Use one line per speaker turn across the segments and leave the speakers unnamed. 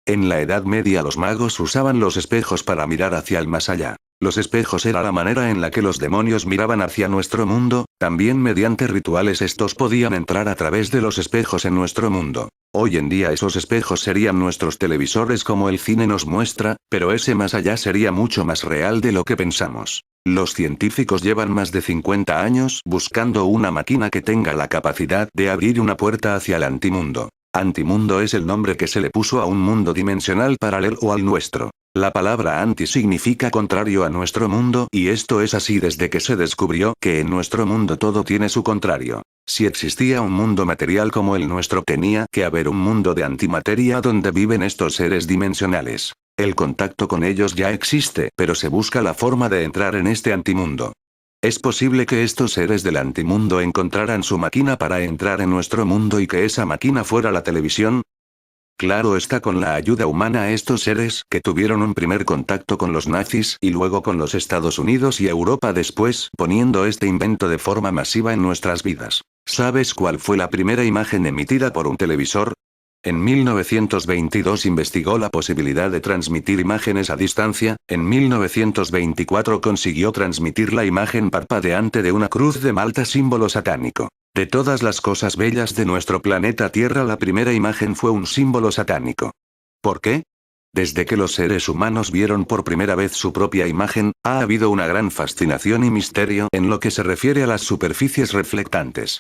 En la Edad Media los magos usaban los espejos para mirar hacia el más allá. Los espejos era la manera en la que los demonios miraban hacia nuestro mundo, también mediante rituales estos podían entrar a través de los espejos en nuestro mundo. Hoy en día esos espejos serían nuestros televisores como el cine nos muestra, pero ese más allá sería mucho más real de lo que pensamos. Los científicos llevan más de 50 años buscando una máquina que tenga la capacidad de abrir una puerta hacia el antimundo. Antimundo es el nombre que se le puso a un mundo dimensional paralelo al nuestro. La palabra anti significa contrario a nuestro mundo y esto es así desde que se descubrió que en nuestro mundo todo tiene su contrario. Si existía un mundo material como el nuestro tenía que haber un mundo de antimateria donde viven estos seres dimensionales. El contacto con ellos ya existe, pero se busca la forma de entrar en este antimundo. ¿Es posible que estos seres del antimundo encontraran su máquina para entrar en nuestro mundo y que esa máquina fuera la televisión? Claro está, con la ayuda humana estos seres que tuvieron un primer contacto con los nazis y luego con los Estados Unidos y Europa después, poniendo este invento de forma masiva en nuestras vidas. ¿Sabes cuál fue la primera imagen emitida por un televisor? En 1922 investigó la posibilidad de transmitir imágenes a distancia, en 1924 consiguió transmitir la imagen parpadeante de una cruz de Malta, símbolo satánico. De todas las cosas bellas de nuestro planeta Tierra, la primera imagen fue un símbolo satánico. ¿Por qué? Desde que los seres humanos vieron por primera vez su propia imagen, ha habido una gran fascinación y misterio en lo que se refiere a las superficies reflectantes.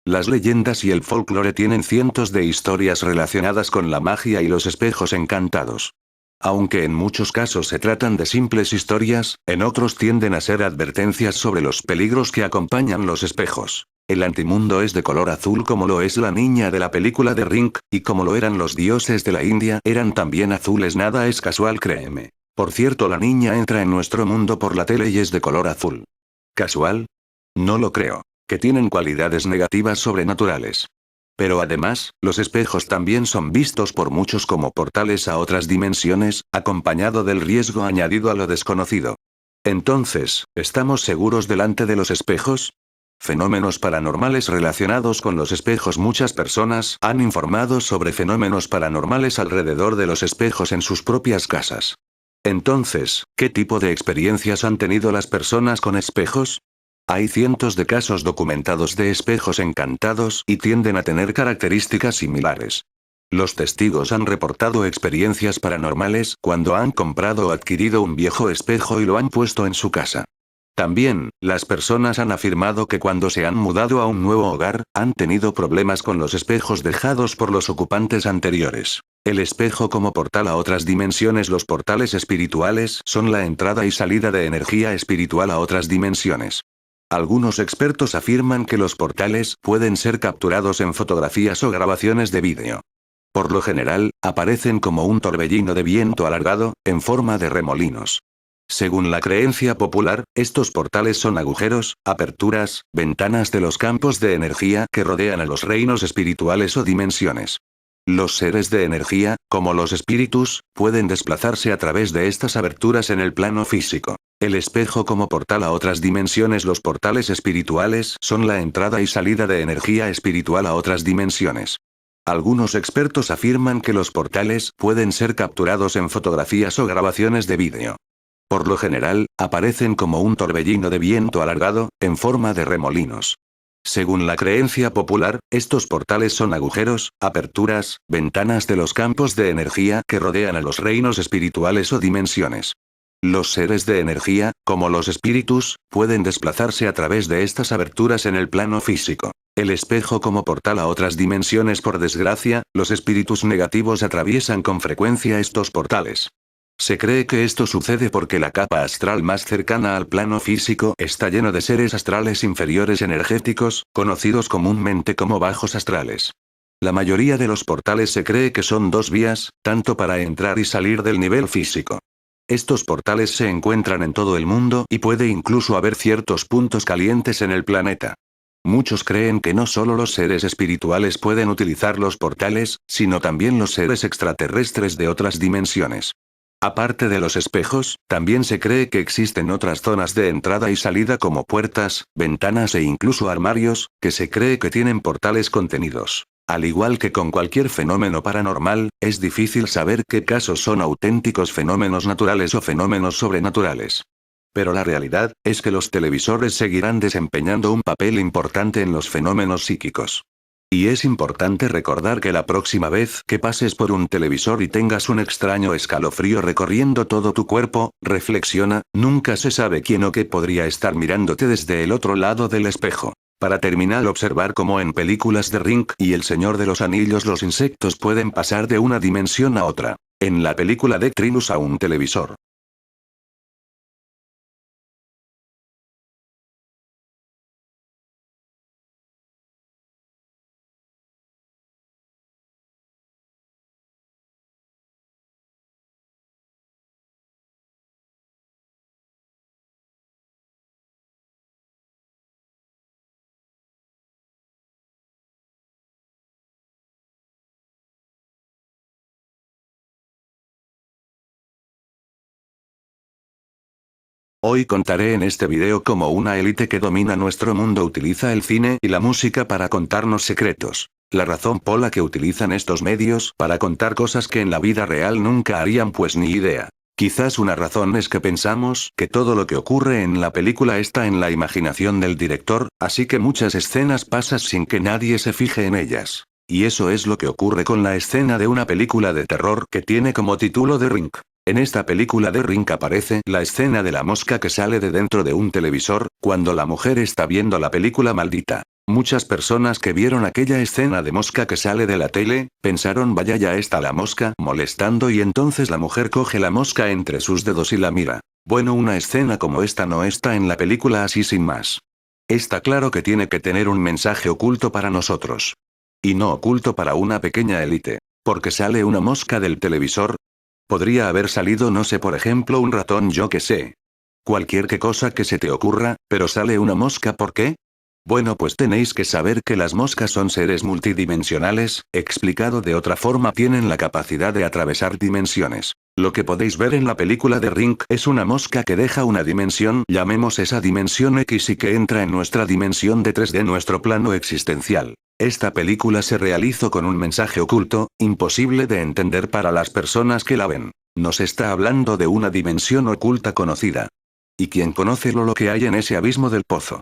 Las leyendas y el folclore tienen cientos de historias relacionadas con la magia y los espejos encantados. Aunque en muchos casos se tratan de simples historias, en otros tienden a ser advertencias sobre los peligros que acompañan los espejos. El antimundo es de color azul como lo es la niña de la película de Ring, y como lo eran los dioses de la India, eran también azules. Nada es casual, créeme. Por cierto, la niña entra en nuestro mundo por la tele y es de color azul. ¿Casual? No lo creo. Que tienen cualidades negativas sobrenaturales. Pero además, los espejos también son vistos por muchos como portales a otras dimensiones, acompañado del riesgo añadido a lo desconocido. Entonces, ¿estamos seguros delante de los espejos? Fenómenos paranormales relacionados con los espejos. Muchas personas han informado sobre fenómenos paranormales alrededor de los espejos en sus propias casas. Entonces, ¿qué tipo de experiencias han tenido las personas con espejos? Hay cientos de casos documentados de espejos encantados y tienden a tener características similares. Los testigos han reportado experiencias paranormales cuando han comprado o adquirido un viejo espejo y lo han puesto en su casa. También, las personas han afirmado que cuando se han mudado a un nuevo hogar, han tenido problemas con los espejos dejados por los ocupantes anteriores. El espejo como portal a otras dimensiones. Los portales espirituales son la entrada y salida de energía espiritual a otras dimensiones. Algunos expertos afirman que los portales pueden ser capturados en fotografías o grabaciones de vídeo. Por lo general, aparecen como un torbellino de viento alargado, en forma de remolinos. Según la creencia popular, estos portales son agujeros, aperturas, ventanas de los campos de energía que rodean a los reinos espirituales o dimensiones. Los seres de energía, como los espíritus, pueden desplazarse a través de estas aberturas en el plano físico. El espejo como portal a otras dimensiones. Los portales espirituales son la entrada y salida de energía espiritual a otras dimensiones. Algunos expertos afirman que los portales pueden ser capturados en fotografías o grabaciones de vídeo. Por lo general, aparecen como un torbellino de viento alargado, en forma de remolinos. Según la creencia popular, estos portales son agujeros, aperturas, ventanas de los campos de energía que rodean a los reinos espirituales o dimensiones. Los seres de energía, como los espíritus, pueden desplazarse a través de estas aberturas en el plano físico. El espejo como portal a otras dimensiones. Por desgracia, los espíritus negativos atraviesan con frecuencia estos portales. Se cree que esto sucede porque la capa astral más cercana al plano físico está lleno de seres astrales inferiores energéticos, conocidos comúnmente como bajos astrales. La mayoría de los portales se cree que son dos vías, tanto para entrar y salir del nivel físico. Estos portales se encuentran en todo el mundo y puede incluso haber ciertos puntos calientes en el planeta. Muchos creen que no solo los seres espirituales pueden utilizar los portales, sino también los seres extraterrestres de otras dimensiones. Aparte de los espejos, también se cree que existen otras zonas de entrada y salida como puertas, ventanas e incluso armarios, que se cree que tienen portales contenidos. Al igual que con cualquier fenómeno paranormal, es difícil saber qué casos son auténticos fenómenos naturales o fenómenos sobrenaturales. Pero la realidad, es que los televisores seguirán desempeñando un papel importante en los fenómenos psíquicos. Y es importante recordar que la próxima vez que pases por un televisor y tengas un extraño escalofrío recorriendo todo tu cuerpo, reflexiona, nunca se sabe quién o qué podría estar mirándote desde el otro lado del espejo. Para terminar, observar cómo en películas de Ring y El Señor de los Anillos los insectos pueden pasar de una dimensión a otra. En la película de Trinus a un televisor. Hoy contaré en este video cómo una élite que domina nuestro mundo utiliza el cine y la música para contarnos secretos. La razón por la que utilizan estos medios para contar cosas que en la vida real nunca harían, pues ni idea. Quizás una razón es que pensamos que todo lo que ocurre en la película está en la imaginación del director, así que muchas escenas pasan sin que nadie se fije en ellas. Y eso es lo que ocurre con la escena de una película de terror que tiene como título The Ring. En esta película de Ring aparece la escena de la mosca que sale de dentro de un televisor, cuando la mujer está viendo la película maldita. Muchas personas que vieron aquella escena de mosca que sale de la tele, pensaron vaya ya está la mosca molestando, y entonces la mujer coge la mosca entre sus dedos y la mira. Bueno, una escena como esta no está en la película así sin más. Está claro que tiene que tener un mensaje oculto para nosotros. Y no oculto para una pequeña élite. Porque sale una mosca del televisor. Podría haber salido, no sé, por ejemplo un ratón, yo que sé. Cualquier que cosa que se te ocurra, pero sale una mosca, ¿por qué? Bueno, pues tenéis que saber que las moscas son seres multidimensionales, explicado de otra forma tienen la capacidad de atravesar dimensiones. Lo que podéis ver en la película de Ring es una mosca que deja una dimensión, llamemos esa dimensión X, y que entra en nuestra dimensión de 3D, nuestro plano existencial. Esta película se realizó con un mensaje oculto, imposible de entender para las personas que la ven. Nos está hablando de una dimensión oculta conocida. ¿Y quién conoce lo que hay en ese abismo del pozo?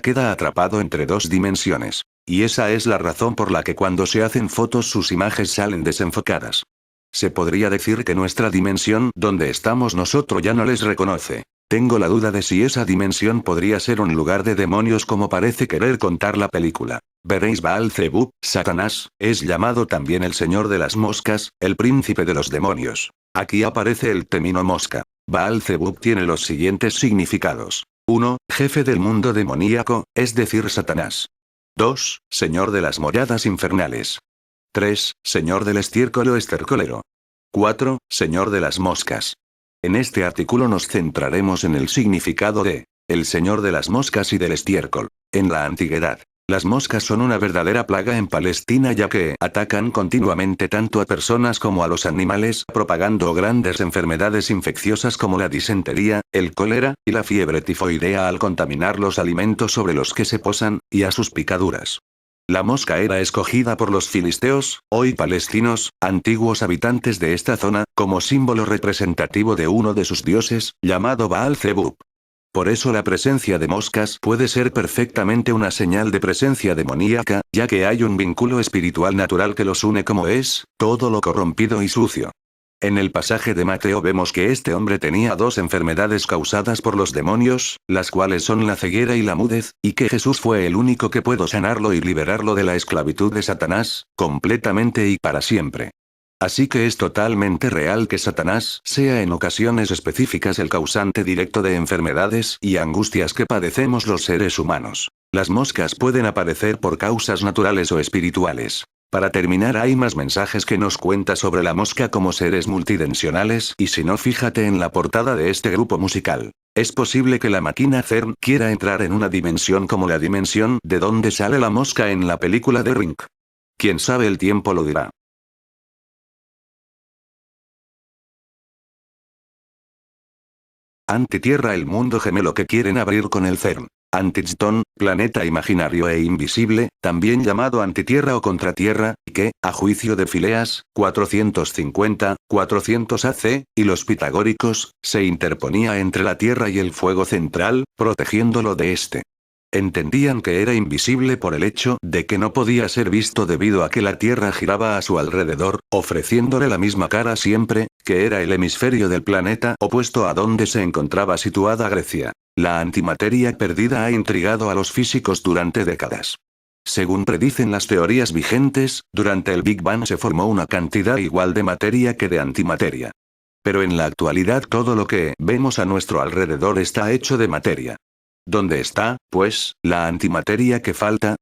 Queda atrapado entre dos dimensiones. Y esa es la razón por la que cuando se hacen fotos sus imágenes salen desenfocadas. Se podría decir que nuestra dimensión donde estamos nosotros ya no les reconoce. Tengo la duda de si esa dimensión podría ser un lugar de demonios como parece querer contar la película. Veréis, Baal-Zebub, Satanás, es llamado también el señor de las moscas, el príncipe de los demonios. Aquí aparece el término mosca. Baal-Zebub tiene los siguientes significados. 1. Jefe del mundo demoníaco, es decir Satanás. 2. Señor de las moradas infernales. 3. Señor del estiércol o estercolero. 4. Señor de las moscas. En este artículo nos centraremos en el significado de el señor de las moscas y del estiércol. En la antigüedad, las moscas son una verdadera plaga en Palestina, ya que atacan continuamente tanto a personas como a los animales, propagando grandes enfermedades infecciosas como la disentería, el cólera, y la fiebre tifoidea al contaminar los alimentos sobre los que se posan, y a sus picaduras. La mosca era escogida por los filisteos, hoy palestinos, antiguos habitantes de esta zona, como símbolo representativo de uno de sus dioses, llamado Baal-Zebub. Por eso la presencia de moscas puede ser perfectamente una señal de presencia demoníaca, ya que hay un vínculo espiritual natural que los une, como es todo lo corrompido y sucio. En el pasaje de Mateo vemos que este hombre tenía dos enfermedades causadas por los demonios, las cuales son la ceguera y la mudez, y que Jesús fue el único que pudo sanarlo y liberarlo de la esclavitud de Satanás, completamente y para siempre. Así que es totalmente real que Satanás sea en ocasiones específicas el causante directo de enfermedades y angustias que padecemos los seres humanos. Las moscas pueden aparecer por causas naturales o espirituales. Para terminar, hay más mensajes que nos cuenta sobre la mosca como seres multidimensionales, y si no, fíjate en la portada de este grupo musical. Es posible que la máquina CERN quiera entrar en una dimensión como la dimensión de donde sale la mosca en la película de Ring. Quién sabe, el tiempo lo dirá. Antitierra, el mundo gemelo que quieren abrir con el CERN. Antitstone, planeta imaginario e invisible, también llamado antitierra o contratierra, que, a juicio de Phileas, 450, 400 AC, y los pitagóricos, se interponía entre la Tierra y el fuego central, protegiéndolo de este. Entendían que era invisible por el hecho de que no podía ser visto debido a que la Tierra giraba a su alrededor, ofreciéndole la misma cara siempre, que era el hemisferio del planeta opuesto a donde se encontraba situada Grecia. La antimateria perdida ha intrigado a los físicos durante décadas. Según predicen las teorías vigentes, durante el Big Bang se formó una cantidad igual de materia que de antimateria. Pero en la actualidad todo lo que vemos a nuestro alrededor está hecho de materia. ¿Dónde está, pues, la antimateria que falta?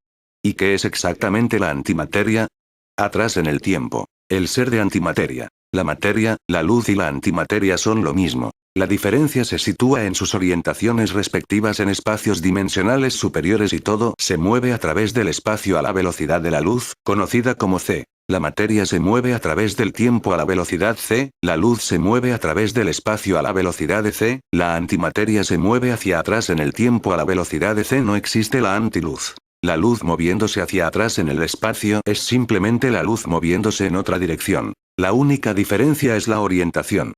¿Y qué es exactamente la antimateria? Atrás en el tiempo. El ser de antimateria. La materia, la luz y la antimateria son lo mismo. La diferencia se sitúa en sus orientaciones respectivas en espacios dimensionales superiores y todo se mueve a través del espacio a la velocidad de la luz, conocida como c. La materia se mueve a través del tiempo a la velocidad c, la luz se mueve a través del espacio a la velocidad de c, la antimateria se mueve hacia atrás en el tiempo a la velocidad de c. No existe la antiluz. La luz moviéndose hacia atrás en el espacio es simplemente la luz moviéndose en otra dirección. La única diferencia es la orientación.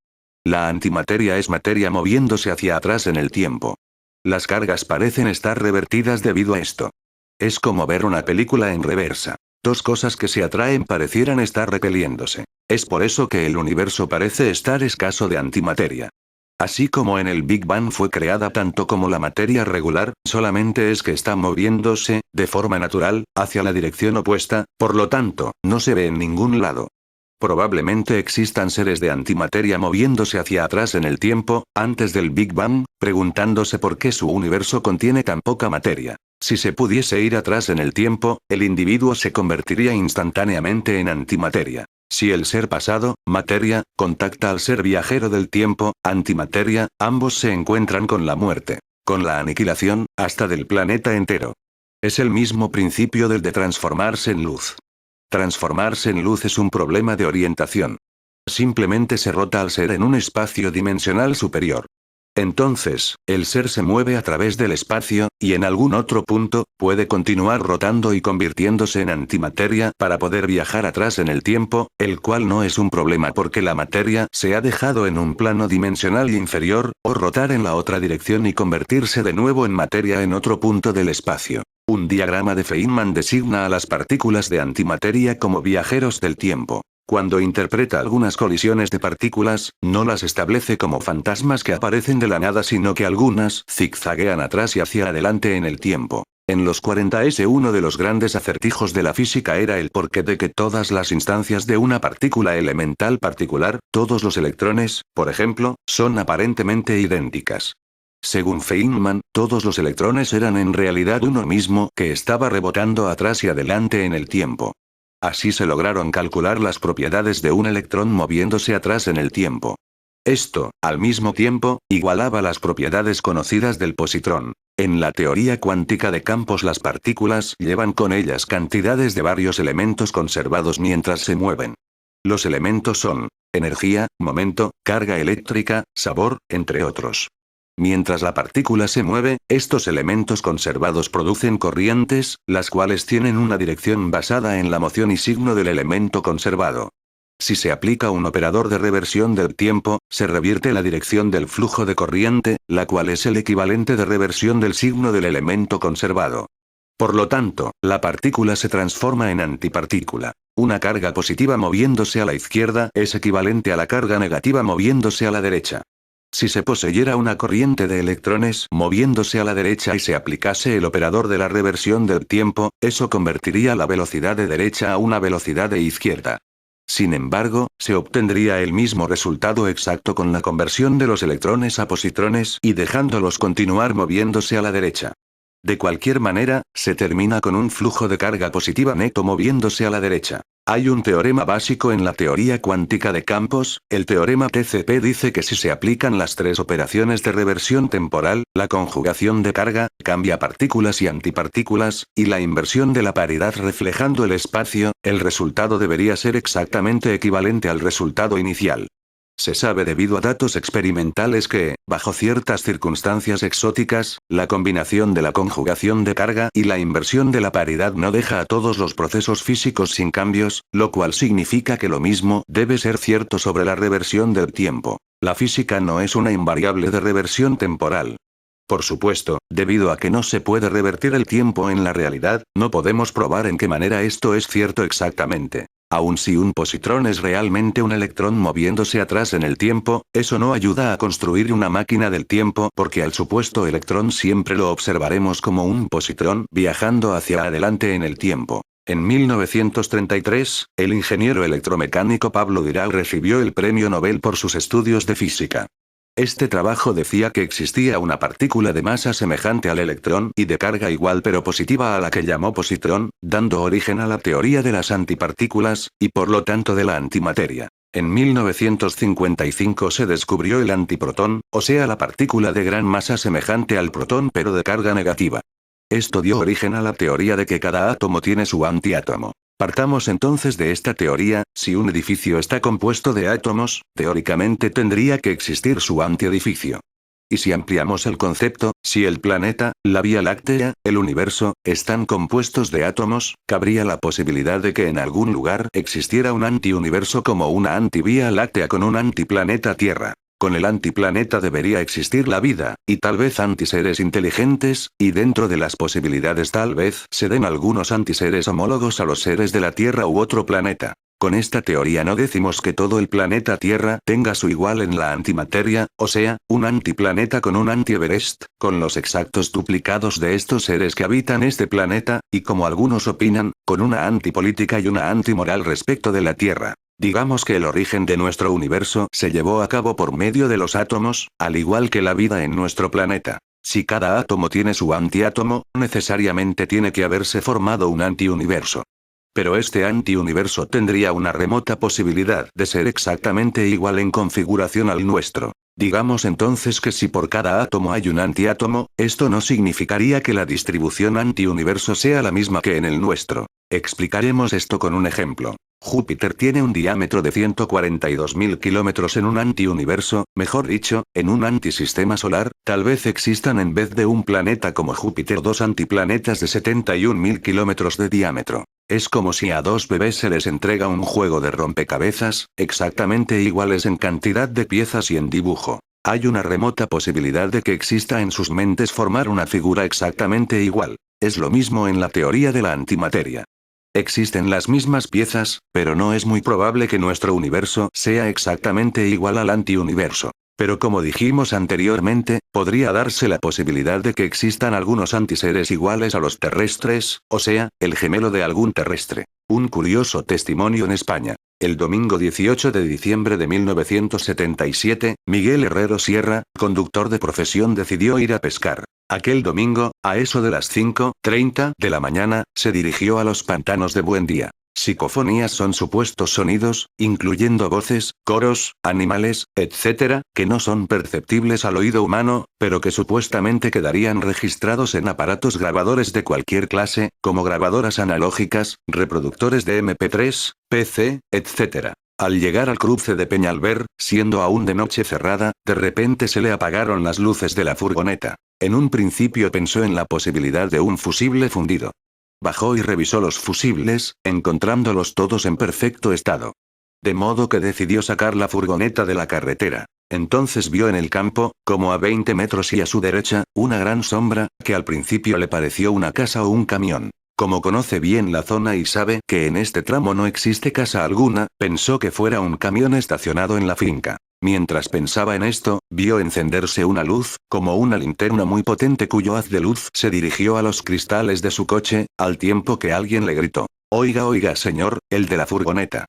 La antimateria es materia moviéndose hacia atrás en el tiempo. Las cargas parecen estar revertidas debido a esto. Es como ver una película en reversa. Dos cosas que se atraen parecieran estar repeliéndose. Es por eso que el universo parece estar escaso de antimateria. Así como en el Big Bang fue creada tanto como la materia regular, solamente es que está moviéndose, de forma natural, hacia la dirección opuesta, por lo tanto, no se ve en ningún lado. Probablemente existan seres de antimateria moviéndose hacia atrás en el tiempo, antes del Big Bang, preguntándose por qué su universo contiene tan poca materia. Si se pudiese ir atrás en el tiempo, el individuo se convertiría instantáneamente en antimateria. Si el ser pasado, materia, contacta al ser viajero del tiempo, antimateria, ambos se encuentran con la muerte, con la aniquilación, hasta del planeta entero. Es el mismo principio del de transformarse en luz. Transformarse en luz es un problema de orientación. Simplemente se rota al ser en un espacio dimensional superior. Entonces, el ser se mueve a través del espacio, y en algún otro punto, puede continuar rotando y convirtiéndose en antimateria para poder viajar atrás en el tiempo, el cual no es un problema porque la materia se ha dejado en un plano dimensional inferior, o rotar en la otra dirección y convertirse de nuevo en materia en otro punto del espacio. Un diagrama de Feynman designa a las partículas de antimateria como viajeros del tiempo. Cuando interpreta algunas colisiones de partículas, no las establece como fantasmas que aparecen de la nada, sino que algunas zigzaguean atrás y hacia adelante en el tiempo. En los 40s uno de los grandes acertijos de la física era el porqué de que todas las instancias de una partícula elemental particular, todos los electrones, por ejemplo, son aparentemente idénticas. Según Feynman, todos los electrones eran en realidad uno mismo que estaba rebotando atrás y adelante en el tiempo. Así se lograron calcular las propiedades de un electrón moviéndose atrás en el tiempo. Esto, al mismo tiempo, igualaba las propiedades conocidas del positrón. En la teoría cuántica de campos las partículas llevan con ellas cantidades de varios elementos conservados mientras se mueven. Los elementos son energía, momento, carga eléctrica, sabor, entre otros. Mientras la partícula se mueve, estos elementos conservados producen corrientes, las cuales tienen una dirección basada en la moción y signo del elemento conservado. Si se aplica un operador de reversión del tiempo, se revierte la dirección del flujo de corriente, la cual es el equivalente de reversión del signo del elemento conservado. Por lo tanto, la partícula se transforma en antipartícula. Una carga positiva moviéndose a la izquierda es equivalente a la carga negativa moviéndose a la derecha. Si se poseyera una corriente de electrones moviéndose a la derecha y se aplicase el operador de la reversión del tiempo, eso convertiría la velocidad de derecha a una velocidad de izquierda. Sin embargo, se obtendría el mismo resultado exacto con la conversión de los electrones a positrones y dejándolos continuar moviéndose a la derecha. De cualquier manera, se termina con un flujo de carga positiva neto moviéndose a la derecha. Hay un teorema básico en la teoría cuántica de campos, el teorema TCP dice que si se aplican las tres operaciones de reversión temporal, la conjugación de carga, cambia partículas y antipartículas, y la inversión de la paridad reflejando el espacio, el resultado debería ser exactamente equivalente al resultado inicial. Se sabe debido a datos experimentales que, bajo ciertas circunstancias exóticas, la combinación de la conjugación de carga y la inversión de la paridad no deja a todos los procesos físicos sin cambios, lo cual significa que lo mismo debe ser cierto sobre la reversión del tiempo. La física no es una invariable de reversión temporal. Por supuesto, debido a que no se puede revertir el tiempo en la realidad, no podemos probar en qué manera esto es cierto exactamente. Aun si un positrón es realmente un electrón moviéndose atrás en el tiempo, eso no ayuda a construir una máquina del tiempo porque al supuesto electrón siempre lo observaremos como un positrón viajando hacia adelante en el tiempo. En 1933, el ingeniero electromecánico Pablo Dirac recibió el premio Nobel por sus estudios de física. Este trabajo decía que existía una partícula de masa semejante al electrón y de carga igual pero positiva a la que llamó positrón, dando origen a la teoría de las antipartículas, y por lo tanto de la antimateria. En 1955 se descubrió el antiprotón, o sea la partícula de gran masa semejante al protón pero de carga negativa. Esto dio origen a la teoría de que cada átomo tiene su antiátomo. Partamos entonces de esta teoría: si un edificio está compuesto de átomos, teóricamente tendría que existir su antiedificio. Y si ampliamos el concepto, si el planeta, la Vía Láctea, el universo, están compuestos de átomos, cabría la posibilidad de que en algún lugar existiera un antiuniverso como una antivía láctea con un antiplaneta Tierra. Con el antiplaneta debería existir la vida, y tal vez antiseres inteligentes, y dentro de las posibilidades tal vez se den algunos antiseres homólogos a los seres de la Tierra u otro planeta. Con esta teoría no decimos que todo el planeta Tierra tenga su igual en la antimateria, o sea, un antiplaneta con un anti-Everest, con los exactos duplicados de estos seres que habitan este planeta, y como algunos opinan, con una antipolítica y una antimoral respecto de la Tierra. Digamos que el origen de nuestro universo se llevó a cabo por medio de los átomos, al igual que la vida en nuestro planeta. Si cada átomo tiene su antiátomo, necesariamente tiene que haberse formado un antiuniverso. Pero este antiuniverso tendría una remota posibilidad de ser exactamente igual en configuración al nuestro. Digamos entonces que si por cada átomo hay un antiátomo, esto no significaría que la distribución antiuniverso sea la misma que en el nuestro. Explicaremos esto con un ejemplo. Júpiter tiene un diámetro de 142.000 kilómetros en un antiuniverso, mejor dicho, en un antisistema solar. Tal vez existan en vez de un planeta como Júpiter dos antiplanetas de 71.000 kilómetros de diámetro. Es como si a dos bebés se les entrega un juego de rompecabezas, exactamente iguales en cantidad de piezas y en dibujo. Hay una remota posibilidad de que exista en sus mentes formar una figura exactamente igual. Es lo mismo en la teoría de la antimateria. Existen las mismas piezas, pero no es muy probable que nuestro universo sea exactamente igual al antiuniverso. Pero como dijimos anteriormente, podría darse la posibilidad de que existan algunos antiseres iguales a los terrestres, o sea, el gemelo de algún terrestre. Un curioso testimonio en España. El domingo 18 de diciembre de 1977, Miguel Herrero Sierra, conductor de profesión, decidió ir a pescar. Aquel domingo, a eso de las 5:30 de la mañana, se dirigió a los pantanos de Buendía. Psicofonías son supuestos sonidos, incluyendo voces, coros, animales, etc., que no son perceptibles al oído humano, pero que supuestamente quedarían registrados en aparatos grabadores de cualquier clase, como grabadoras analógicas, reproductores de MP3, PC, etc. Al llegar al cruce de Peñalver, siendo aún de noche cerrada, de repente se le apagaron las luces de la furgoneta. En un principio pensó en la posibilidad de un fusible fundido. Bajó y revisó los fusibles, encontrándolos todos en perfecto estado. De modo que decidió sacar la furgoneta de la carretera. Entonces vio en el campo, como a 20 metros y a su derecha, una gran sombra, que al principio le pareció una casa o un camión. Como conoce bien la zona y sabe que en este tramo no existe casa alguna, pensó que fuera un camión estacionado en la finca. Mientras pensaba en esto, vio encenderse una luz, como una linterna muy potente cuyo haz de luz se dirigió a los cristales de su coche, al tiempo que alguien le gritó: «Oiga, oiga, señor, el de la furgoneta».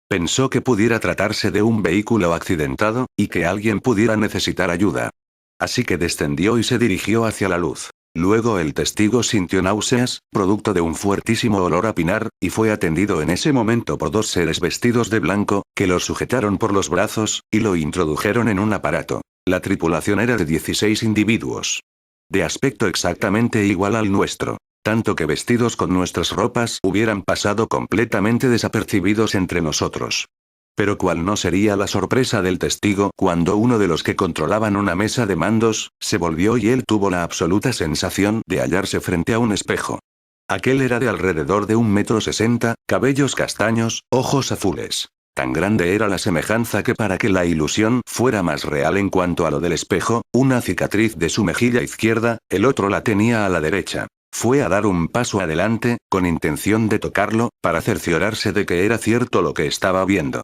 Pensó que pudiera tratarse de un vehículo accidentado, y que alguien pudiera necesitar ayuda. Así que descendió y se dirigió hacia la luz. Luego el testigo sintió náuseas, producto de un fuertísimo olor a pinar, y fue atendido en ese momento por dos seres vestidos de blanco, que lo sujetaron por los brazos, y lo introdujeron en un aparato. La tripulación era de 16 individuos. De aspecto exactamente igual al nuestro. Tanto que vestidos con nuestras ropas hubieran pasado completamente desapercibidos entre nosotros. Pero ¿cuál no sería la sorpresa del testigo cuando uno de los que controlaban una mesa de mandos, se volvió y él tuvo la absoluta sensación de hallarse frente a un espejo? Aquel era de alrededor de 1,60 m, cabellos castaños, ojos azules. Tan grande era la semejanza que para que la ilusión fuera más real en cuanto a lo del espejo, una cicatriz de su mejilla izquierda, el otro la tenía a la derecha. Fue a dar un paso adelante, con intención de tocarlo, para cerciorarse de que era cierto lo que estaba viendo.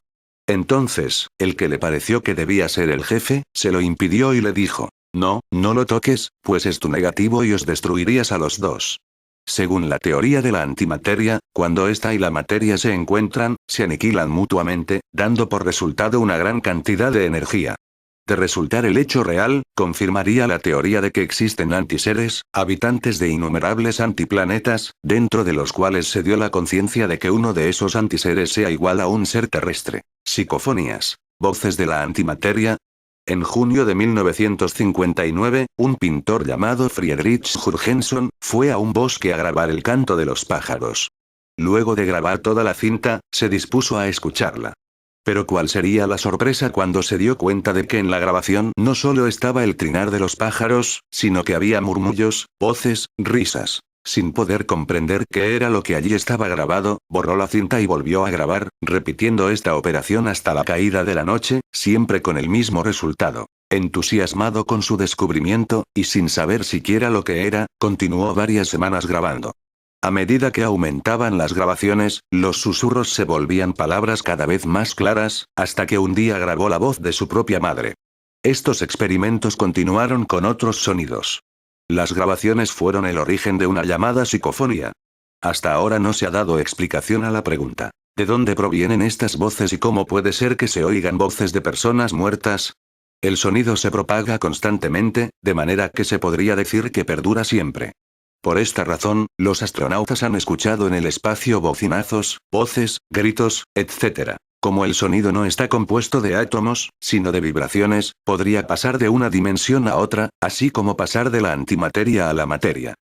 Entonces, el que le pareció que debía ser el jefe, se lo impidió y le dijo: no, no lo toques, pues es tu negativo y os destruirías a los dos. Según la teoría de la antimateria, cuando ésta y la materia se encuentran, se aniquilan mutuamente, dando por resultado una gran cantidad de energía. De resultar el hecho real, confirmaría la teoría de que existen antiseres, habitantes de innumerables antiplanetas, dentro de los cuales se dio la conciencia de que uno de esos antiseres sea igual a un ser terrestre. Psicofonías. Voces de la antimateria. En junio de 1959, un pintor llamado Friedrich Jurgenson, fue a un bosque a grabar el canto de los pájaros. Luego de grabar toda la cinta, se dispuso a escucharla. Pero ¿cuál sería la sorpresa cuando se dio cuenta de que en la grabación no solo estaba el trinar de los pájaros, sino que había murmullos, voces, risas? Sin poder comprender qué era lo que allí estaba grabado, borró la cinta y volvió a grabar, repitiendo esta operación hasta la caída de la noche, siempre con el mismo resultado. Entusiasmado con su descubrimiento, y sin saber siquiera lo que era, continuó varias semanas grabando. A medida que aumentaban las grabaciones, los susurros se volvían palabras cada vez más claras, hasta que un día grabó la voz de su propia madre. Estos experimentos continuaron con otros sonidos. Las grabaciones fueron el origen de una llamada psicofonía. Hasta ahora no se ha dado explicación a la pregunta: ¿de dónde provienen estas voces y cómo puede ser que se oigan voces de personas muertas? El sonido se propaga constantemente, de manera que se podría decir que perdura siempre. Por esta razón, los astronautas han escuchado en el espacio bocinazos, voces, gritos, etc. Como el sonido no está compuesto de átomos, sino de vibraciones, podría pasar de una dimensión a otra, así como pasar de la antimateria a la materia.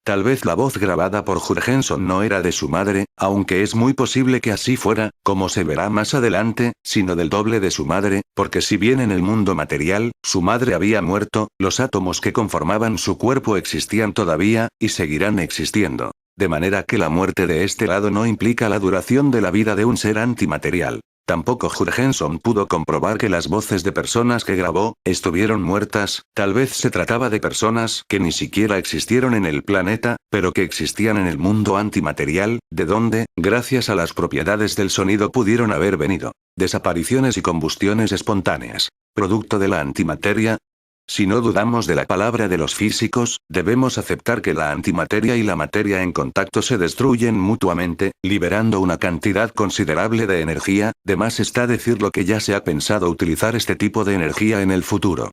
Tal vez la voz grabada por Jurgenson no era de su madre, aunque es muy posible que así fuera, como se verá más adelante, sino del doble de su madre, porque si bien en el mundo material, su madre había muerto, los átomos que conformaban su cuerpo existían todavía, y seguirán existiendo. De manera que la muerte de este lado no implica la duración de la vida de un ser antimaterial. Tampoco Jurgenson pudo comprobar que las voces de personas que grabó, estuvieron muertas, tal vez se trataba de personas que ni siquiera existieron en el planeta, pero que existían en el mundo antimaterial, de donde, gracias a las propiedades del sonido pudieron haber venido. Desapariciones y combustiones espontáneas. Producto de la antimateria. Si no dudamos de la palabra de los físicos, debemos aceptar que la antimateria y la materia en contacto se destruyen mutuamente, liberando una cantidad considerable de energía. De más está decir lo que ya se ha pensado utilizar este tipo de energía en el futuro.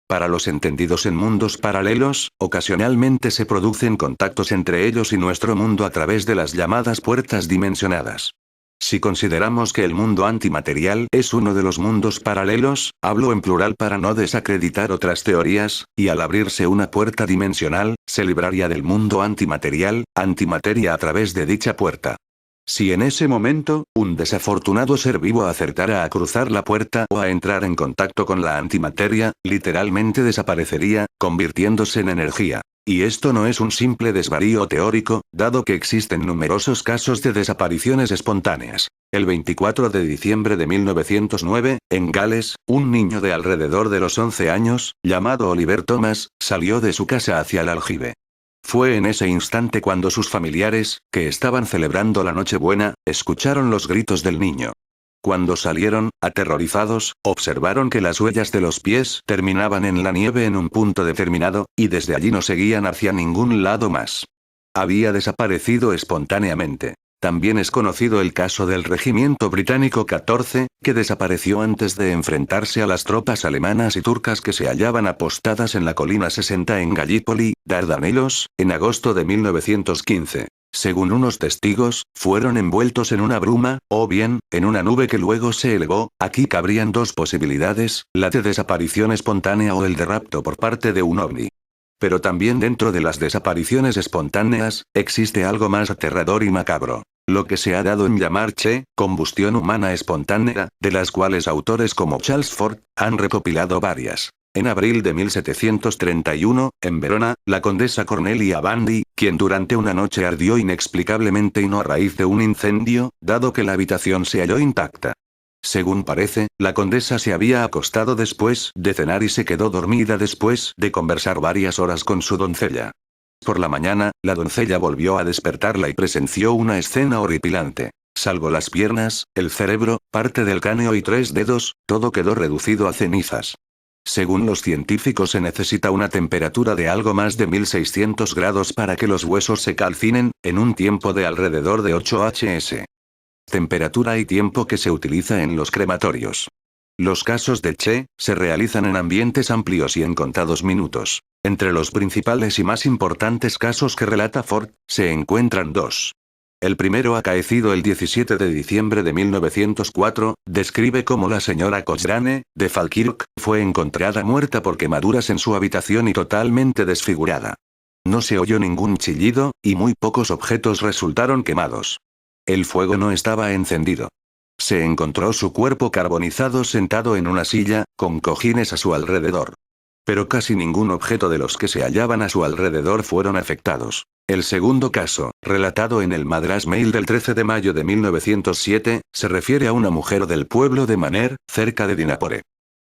Para los entendidos en mundos paralelos, ocasionalmente se producen contactos entre ellos y nuestro mundo a través de las llamadas puertas dimensionadas. Si consideramos que el mundo antimaterial es uno de los mundos paralelos, hablo en plural para no desacreditar otras teorías, y al abrirse una puerta dimensional, se libraría del mundo antimaterial, antimateria a través de dicha puerta. Si en ese momento, un desafortunado ser vivo acertara a cruzar la puerta o a entrar en contacto con la antimateria, literalmente desaparecería, convirtiéndose en energía. Y esto no es un simple desvarío teórico, dado que existen numerosos casos de desapariciones espontáneas. El 24 de diciembre de 1909, en Gales, un niño de alrededor de los 11 años, llamado Oliver Thomas, salió de su casa hacia el aljibe. Fue en ese instante cuando sus familiares, que estaban celebrando la Nochebuena, escucharon los gritos del niño. Cuando salieron, aterrorizados, observaron que las huellas de los pies terminaban en la nieve en un punto determinado, y desde allí no seguían hacia ningún lado más. Había desaparecido espontáneamente. También es conocido el caso del Regimiento Británico 14, que desapareció antes de enfrentarse a las tropas alemanas y turcas que se hallaban apostadas en la colina 60 en Gallipoli, Dardanelos, en agosto de 1915. Según unos testigos, fueron envueltos en una bruma, o bien, en una nube que luego se elevó. Aquí cabrían dos posibilidades, la de desaparición espontánea o el de rapto por parte de un ovni. Pero también dentro de las desapariciones espontáneas, existe algo más aterrador y macabro. Lo que se ha dado en llamar Che, combustión humana espontánea, de las cuales autores como Charles Fort, han recopilado varias. En abril de 1731, en Verona, la condesa Cornelia Bandi, quien durante una noche ardió inexplicablemente y no a raíz de un incendio, dado que la habitación se halló intacta. Según parece, la condesa se había acostado después de cenar y se quedó dormida después de conversar varias horas con su doncella. Por la mañana, la doncella volvió a despertarla y presenció una escena horripilante. Salvo las piernas, el cerebro, parte del cráneo y 3 dedos, todo quedó reducido a cenizas. Según los científicos se necesita una temperatura de algo más de 1600 grados para que los huesos se calcinen, en un tiempo de alrededor de 8 Hs. Temperatura y tiempo que se utiliza en los crematorios. Los casos de Che se realizan en ambientes amplios y en contados minutos. Entre los principales y más importantes casos que relata Ford, se encuentran dos. El primero, acaecido el 17 de diciembre de 1904, describe cómo la señora Cochrane, de Falkirk, fue encontrada muerta por quemaduras en su habitación y totalmente desfigurada. No se oyó ningún chillido, y muy pocos objetos resultaron quemados. El fuego no estaba encendido. Se encontró su cuerpo carbonizado sentado en una silla, con cojines a su alrededor. Pero casi ningún objeto de los que se hallaban a su alrededor fueron afectados. El segundo caso, relatado en el Madras Mail del 13 de mayo de 1907, se refiere a una mujer del pueblo de Maner, cerca de Dinapore.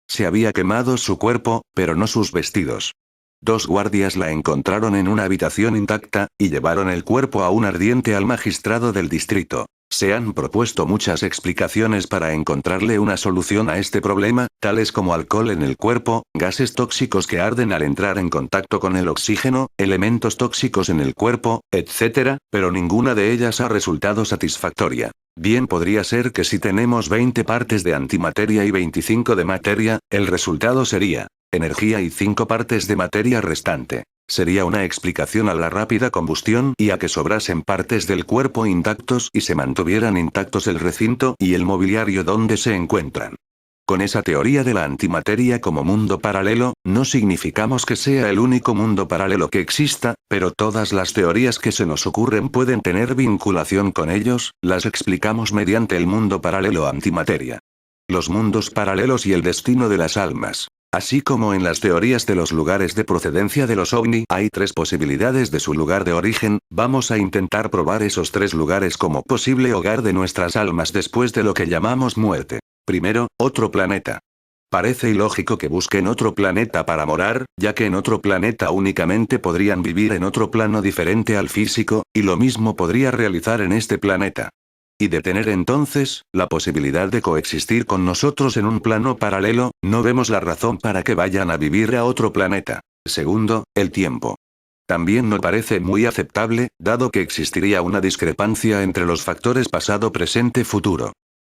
Se había quemado su cuerpo, pero no sus vestidos. 2 guardias la encontraron en una habitación intacta, y llevaron el cuerpo aún ardiente al magistrado del distrito. Se han propuesto muchas explicaciones para encontrarle una solución a este problema, tales como alcohol en el cuerpo, gases tóxicos que arden al entrar en contacto con el oxígeno, elementos tóxicos en el cuerpo, etc., pero ninguna de ellas ha resultado satisfactoria. Bien podría ser que si tenemos 20 partes de antimateria y 25 de materia, el resultado sería energía y 5 partes de materia restante. Sería una explicación a la rápida combustión y a que sobrasen partes del cuerpo intactos y se mantuvieran intactos el recinto y el mobiliario donde se encuentran. Con esa teoría de la antimateria como mundo paralelo, no significamos que sea el único mundo paralelo que exista, pero todas las teorías que se nos ocurren pueden tener vinculación con ellos, las explicamos mediante el mundo paralelo antimateria. Los mundos paralelos y el destino de las almas. Así como en las teorías de los lugares de procedencia de los ovni hay 3 posibilidades de su lugar de origen, vamos a intentar probar esos 3 lugares como posible hogar de nuestras almas después de lo que llamamos muerte. Primero, otro planeta. Parece ilógico que busquen otro planeta para morar, ya que en otro planeta únicamente podrían vivir en otro plano diferente al físico, y lo mismo podría realizar en este planeta. Y de tener entonces, la posibilidad de coexistir con nosotros en un plano paralelo, no vemos la razón para que vayan a vivir a otro planeta. Segundo, el tiempo. También no parece muy aceptable, dado que existiría una discrepancia entre los factores pasado, presente, futuro.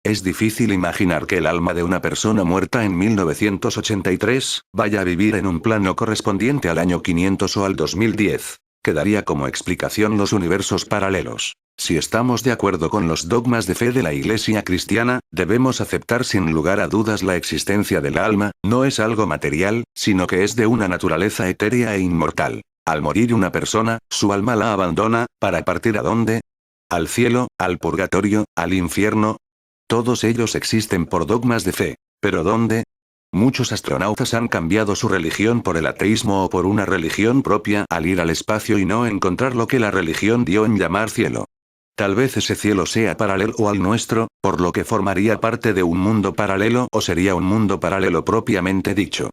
Es difícil imaginar que el alma de una persona muerta en 1983, vaya a vivir en un plano correspondiente al año 500 o al 2010. Quedaría como explicación los universos paralelos. Si estamos de acuerdo con los dogmas de fe de la Iglesia cristiana, debemos aceptar sin lugar a dudas la existencia del alma, no es algo material, sino que es de una naturaleza etérea e inmortal. Al morir una persona, su alma la abandona, ¿para partir a dónde? ¿Al cielo, al purgatorio, al infierno? Todos ellos existen por dogmas de fe. ¿Pero dónde? Muchos astronautas han cambiado su religión por el ateísmo o por una religión propia al ir al espacio y no encontrar lo que la religión dio en llamar cielo. Tal vez ese cielo sea paralelo al nuestro, por lo que formaría parte de un mundo paralelo o sería un mundo paralelo propiamente dicho.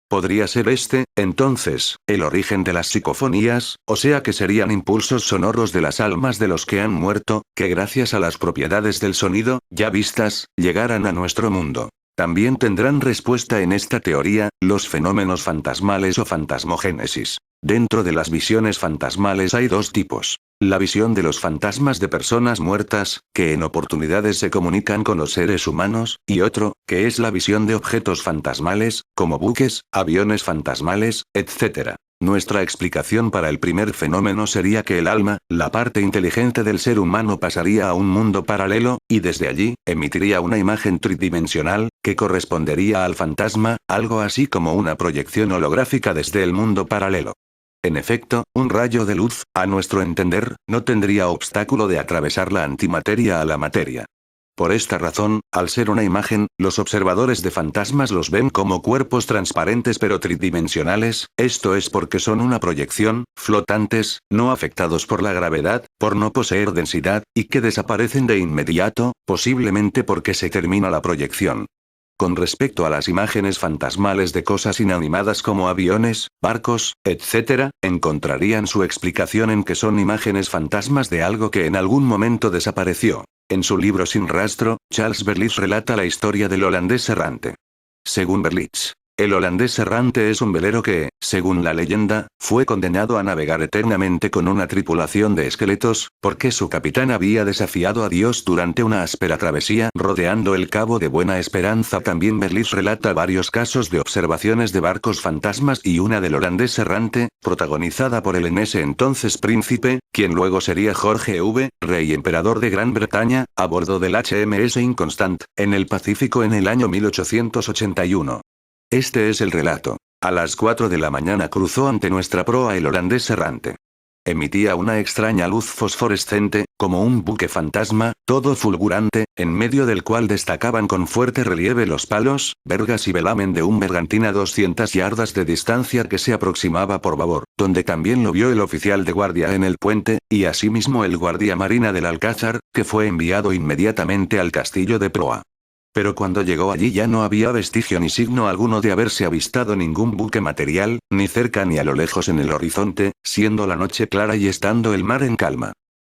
Podría ser entonces, el origen de las psicofonías, o sea que serían impulsos sonoros de las almas de los que han muerto, que gracias a las propiedades del sonido, ya vistas, llegaran a nuestro mundo. También tendrán respuesta en esta teoría, los fenómenos fantasmales o fantasmogénesis. Dentro de las visiones fantasmales hay 2 tipos. La visión de los fantasmas de personas muertas, que en oportunidades se comunican con los seres humanos, y otro, que es la visión de objetos fantasmales, como buques, aviones fantasmales, etc. Nuestra explicación para el primer fenómeno sería que el alma, la parte inteligente del ser humano pasaría a un mundo paralelo, y desde allí, emitiría una imagen tridimensional, que correspondería al fantasma, algo así como una proyección holográfica desde el mundo paralelo. En efecto, un rayo de luz, a nuestro entender, no tendría obstáculo de atravesar la antimateria a la materia. Por esta razón, al ser una imagen, los observadores de fantasmas los ven como cuerpos transparentes pero tridimensionales, esto es porque son una proyección, flotantes, no afectados por la gravedad, por no poseer densidad, y que desaparecen de inmediato, posiblemente porque se termina la proyección. Con respecto a las imágenes fantasmales de cosas inanimadas como aviones, barcos, etc., encontrarían su explicación en que son imágenes fantasmas de algo que en algún momento desapareció. En su libro Sin rastro, Charles Berlitz relata la historia del holandés errante. Según Berlitz, el holandés errante es un velero que, según la leyenda, fue condenado a navegar eternamente con una tripulación de esqueletos, porque su capitán había desafiado a Dios durante una áspera travesía rodeando el Cabo de Buena Esperanza. También Berlitz relata varios casos de observaciones de barcos fantasmas y una del holandés errante, protagonizada por el en ese entonces príncipe, quien luego sería Jorge V, rey emperador de Gran Bretaña, a bordo del HMS Inconstant, en el Pacífico en el año 1881. Este es el relato. A las 4 de la mañana cruzó ante nuestra proa el holandés errante. Emitía una extraña luz fosforescente, como un buque fantasma, todo fulgurante, en medio del cual destacaban con fuerte relieve los palos, vergas y velamen de un bergantín a 200 yardas de distancia que se aproximaba por babor, donde también lo vio el oficial de guardia en el puente, y asimismo el guardia marina del Alcázar, que fue enviado inmediatamente al castillo de proa. Pero cuando llegó allí ya no había vestigio ni signo alguno de haberse avistado ningún buque material, ni cerca ni a lo lejos en el horizonte, siendo la noche clara y estando el mar en calma.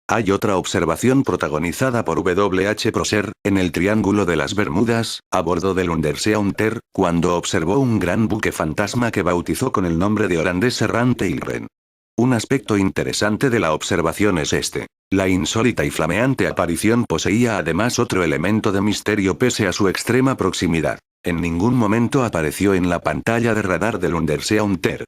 Hay otra observación protagonizada por W. H. Prosser, en el Triángulo de las Bermudas, a bordo del Undersea Hunter, cuando observó un gran buque fantasma que bautizó con el nombre de holandés errante Ilren. Un aspecto interesante de la observación es este. La insólita y flameante aparición poseía además otro elemento de misterio pese a su extrema proximidad. En ningún momento apareció en la pantalla de radar del Undersea Hunter.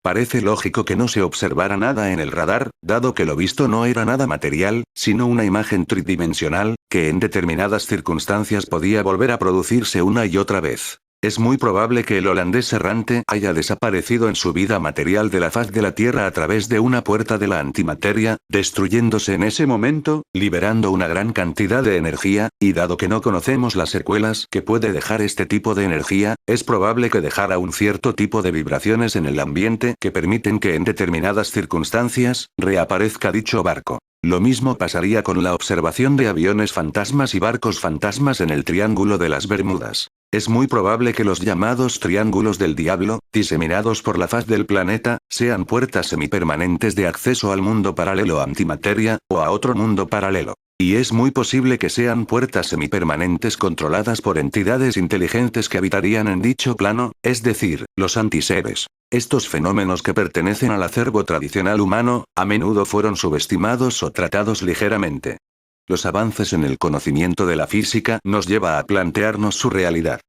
Parece lógico que no se observara nada en el radar, dado que lo visto no era nada material, sino una imagen tridimensional, que en determinadas circunstancias podía volver a producirse una y otra vez. Es muy probable que el holandés errante haya desaparecido en su vida material de la faz de la Tierra a través de una puerta de la antimateria, destruyéndose en ese momento, liberando una gran cantidad de energía, y dado que no conocemos las secuelas que puede dejar este tipo de energía, es probable que dejara un cierto tipo de vibraciones en el ambiente que permiten que en determinadas circunstancias, reaparezca dicho barco. Lo mismo pasaría con la observación de aviones fantasmas y barcos fantasmas en el Triángulo de las Bermudas. Es muy probable que los llamados triángulos del diablo, diseminados por la faz del planeta, sean puertas semipermanentes de acceso al mundo paralelo antimateria, o a otro mundo paralelo. Y es muy posible que sean puertas semipermanentes controladas por entidades inteligentes que habitarían en dicho plano, es decir, los antiseres. Estos fenómenos que pertenecen al acervo tradicional humano, a menudo fueron subestimados o tratados ligeramente. Los avances en el conocimiento de la física nos lleva a plantearnos su realidad.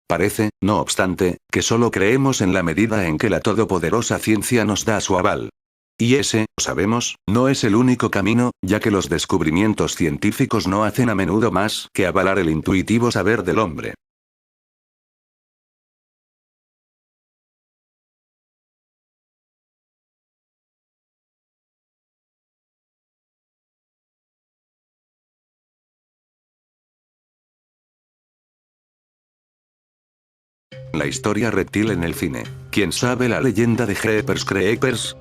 Parece, no obstante, que solo creemos en la medida en que la todopoderosa ciencia nos da su aval. Y ese, sabemos, no es el único camino, ya que los descubrimientos científicos no hacen a menudo más que avalar el intuitivo saber del hombre. La historia reptil en el cine. ¿Quién sabe la leyenda de Jeepers Creepers?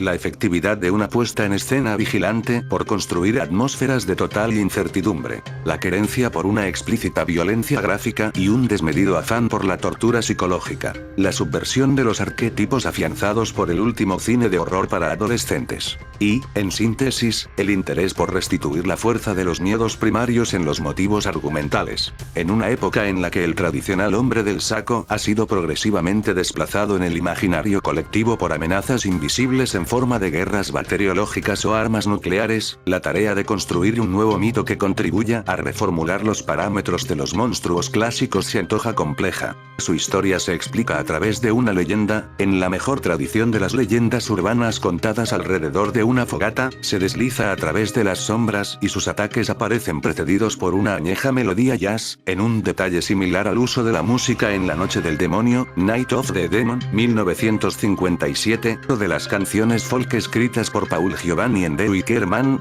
La efectividad de una puesta en escena vigilante por construir atmósferas de total incertidumbre, la querencia por una explícita violencia gráfica y un desmedido afán por la tortura psicológica, la subversión de los arquetipos afianzados por el último cine de horror para adolescentes, y, en síntesis, el interés por restituir la fuerza de los miedos primarios en los motivos argumentales, en una época en la que el tradicional hombre del saco ha sido progresivamente desplazado en el imaginario colectivo por amenazas invisibles en forma de guerras bacteriológicas o armas nucleares, la tarea de construir un nuevo mito que contribuya a reformular los parámetros de los monstruos clásicos se antoja compleja. Su historia se explica a través de una leyenda, en la mejor tradición de las leyendas urbanas contadas alrededor de una fogata, se desliza a través de las sombras y sus ataques aparecen precedidos por una añeja melodía jazz, en un detalle similar al uso de la música en La Noche del Demonio, Night of the Demon, 1957, o de las canciones canciones folk escritas por Paul Giovanni en Dewey Kerman,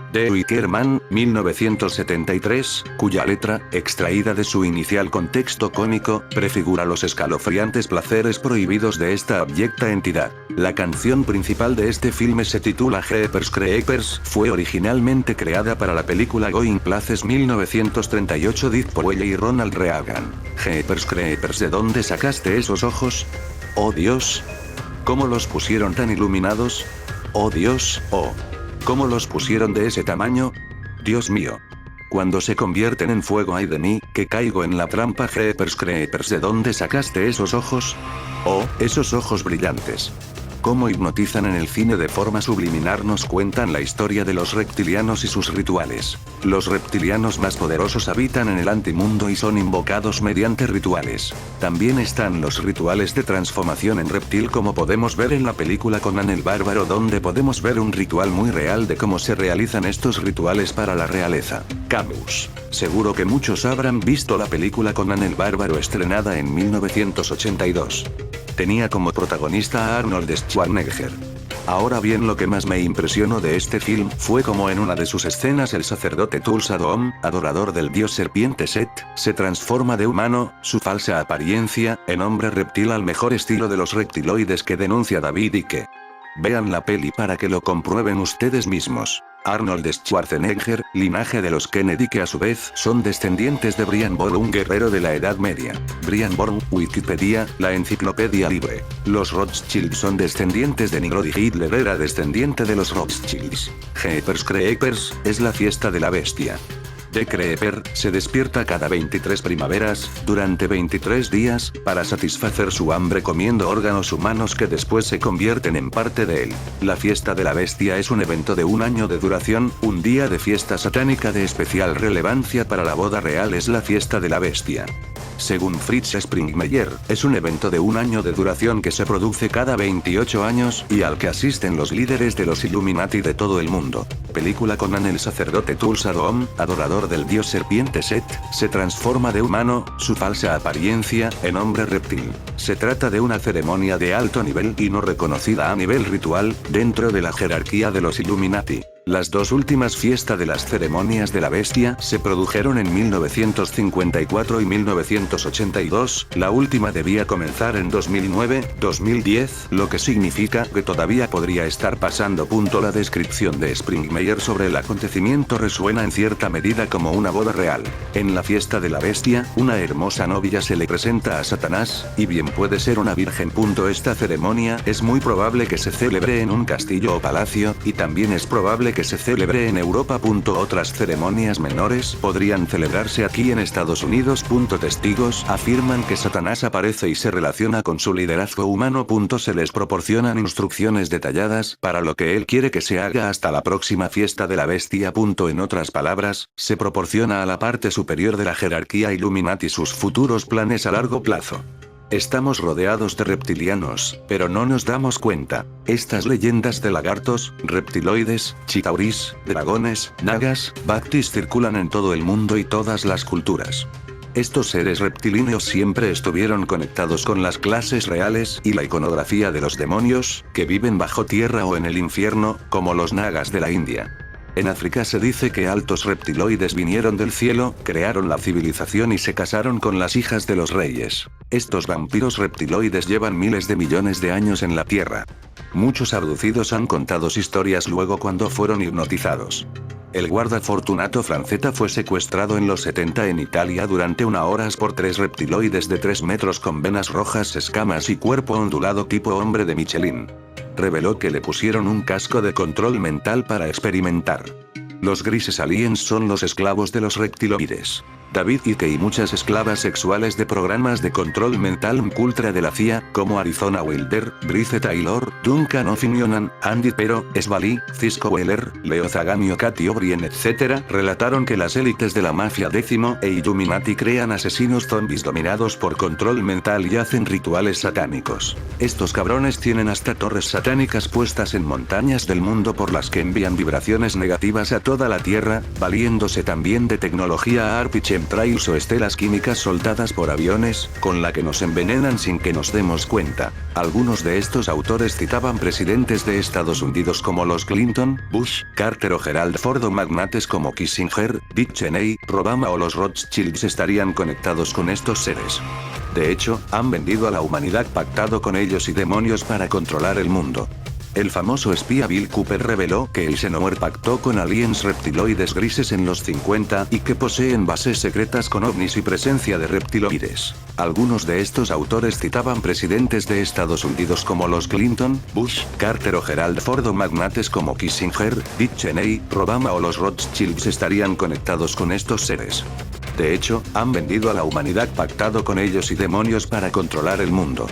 1973, cuya letra, extraída de su inicial contexto cómico, prefigura los escalofriantes placeres prohibidos de esta abyecta entidad. La canción principal de este filme se titula Jeepers Creepers, fue originalmente creada para la película Going Places 1938 Dick Powell y Ronald Reagan. Jeepers Creepers, ¿de dónde sacaste esos ojos? ¡Oh Dios! ¿Cómo los pusieron tan iluminados? ¡Oh Dios! ¡Oh! ¿Cómo los pusieron de ese tamaño? ¡Dios mío! Cuando se convierten en fuego, ay de mí, que caigo en la trampa. Jeepers Creepers, ¿de dónde sacaste esos ojos? ¡Oh, esos ojos brillantes! Cómo hipnotizan en el cine de forma subliminar. Nos cuentan la historia de los reptilianos y sus rituales. Los reptilianos más poderosos habitan en el antimundo y son invocados mediante rituales. También están los rituales de transformación en reptil, como podemos ver en la película Conan el Bárbaro, donde podemos ver un ritual muy real de cómo se realizan estos rituales para la realeza. Camus. Seguro que muchos habrán visto la película Conan el Bárbaro, estrenada en 1982. Tenía como protagonista a Arnold Schwarzenegger. Ahora bien, lo que más me impresionó de este film fue como en una de sus escenas el sacerdote Tulsadom, adorador del dios serpiente Set, se transforma de humano, su falsa apariencia, en hombre reptil al mejor estilo de los reptiloides que denuncia David Icke. Vean la peli para que lo comprueben ustedes mismos. Arnold Schwarzenegger, linaje de los Kennedy, que a su vez son descendientes de Brian Boru, un guerrero de la Edad Media. Brian Boru, Wikipedia, la enciclopedia libre. Los Rothschild son descendientes de Nimrod y Hitler era descendiente de los Rothschilds. Jeepers Creepers es la fiesta de la bestia. The Creeper se despierta cada 23 primaveras, durante 23 días, para satisfacer su hambre comiendo órganos humanos que después se convierten en parte de él. La fiesta de la bestia es un evento de un año de duración, un día de fiesta satánica de especial relevancia para la boda real es la fiesta de la bestia. Según Fritz Springmeier, es un evento de un año de duración que se produce cada 28 años, y al que asisten los líderes de los Illuminati de todo el mundo. Película Conan el sacerdote Tulsadom, adorador del dios serpiente Set, se transforma de humano, su falsa apariencia, en hombre reptil. Se trata de una ceremonia de alto nivel y no reconocida a nivel ritual, dentro de la jerarquía de los Illuminati. Las dos últimas fiestas de las ceremonias de la bestia se produjeron en 1954 y 1982, la última debía comenzar en 2009-2010, lo que significa que todavía podría estar pasando. La descripción de Springmeier sobre el acontecimiento resuena en cierta medida como una boda real. En la fiesta de la bestia, una hermosa novia se le presenta a Satanás, y bien puede ser una virgen. Esta ceremonia es muy probable que se celebre en un castillo o palacio, y también es probable que se celebre en Europa. Otras ceremonias menores podrían celebrarse aquí en Estados Unidos. Testigos afirman que Satanás aparece y se relaciona con su liderazgo humano. Se les proporcionan instrucciones detalladas para lo que él quiere que se haga hasta la próxima fiesta de la bestia. En otras palabras, se proporciona a la parte superior de la jerarquía Illuminati sus futuros planes a largo plazo. Estamos rodeados de reptilianos, pero no nos damos cuenta. Estas leyendas de lagartos, reptiloides, chitauris, dragones, nagas, bactis circulan en todo el mundo y todas las culturas. Estos seres reptilíneos siempre estuvieron conectados con las clases reales y la iconografía de los demonios, que viven bajo tierra o en el infierno, como los nagas de la India. En África se dice que altos reptiloides vinieron del cielo, crearon la civilización y se casaron con las hijas de los reyes. Estos vampiros reptiloides llevan miles de millones de años en la Tierra. Muchos abducidos han contado historias luego cuando fueron hipnotizados. El guarda Fortunato Francetta fue secuestrado en los 70 en Italia durante una hora por 3 reptiloides de 3 metros con venas rojas, escamas y cuerpo ondulado tipo hombre de Michelin. Reveló que le pusieron un casco de control mental para experimentar. Los grises aliens son los esclavos de los reptiloides. David Icke y muchas esclavas sexuales de programas de control mental MKUltra de la CIA, como Arizona Wilder, Bryce Taylor, Duncan O'Finionan, Andy Pero, Svali, Cisco Weller, Leo Zagamio, Katy O'Brien, etc., relataron que las élites de la mafia décimo e Illuminati crean asesinos zombies dominados por control mental y hacen rituales satánicos. Estos cabrones tienen hasta torres satánicas puestas en montañas del mundo por las que envían vibraciones negativas a toda la Tierra, valiéndose también de tecnología ARP y chemtrails o estelas químicas soltadas por aviones, con la que nos envenenan sin que nos demos cuenta. Algunos de estos autores citaban presidentes de Estados Unidos como los Clinton, Bush, Carter o Gerald Ford, o magnates como Kissinger, Dick Cheney, Obama o los Rothschilds estarían conectados con estos seres. De hecho, han vendido a la humanidad pactado con ellos y demonios para controlar el mundo. El famoso espía Bill Cooper reveló que Eisenhower pactó con aliens reptiloides grises en los 50 y que poseen bases secretas con ovnis y presencia de reptiloides. Algunos de estos autores citaban presidentes de Estados Unidos como los Clinton, Bush, Carter o Gerald Ford, o magnates como Kissinger, Dick Cheney, Obama o los Rothschilds estarían conectados con estos seres. De hecho, han vendido a la humanidad pactado con ellos y demonios para controlar el mundo.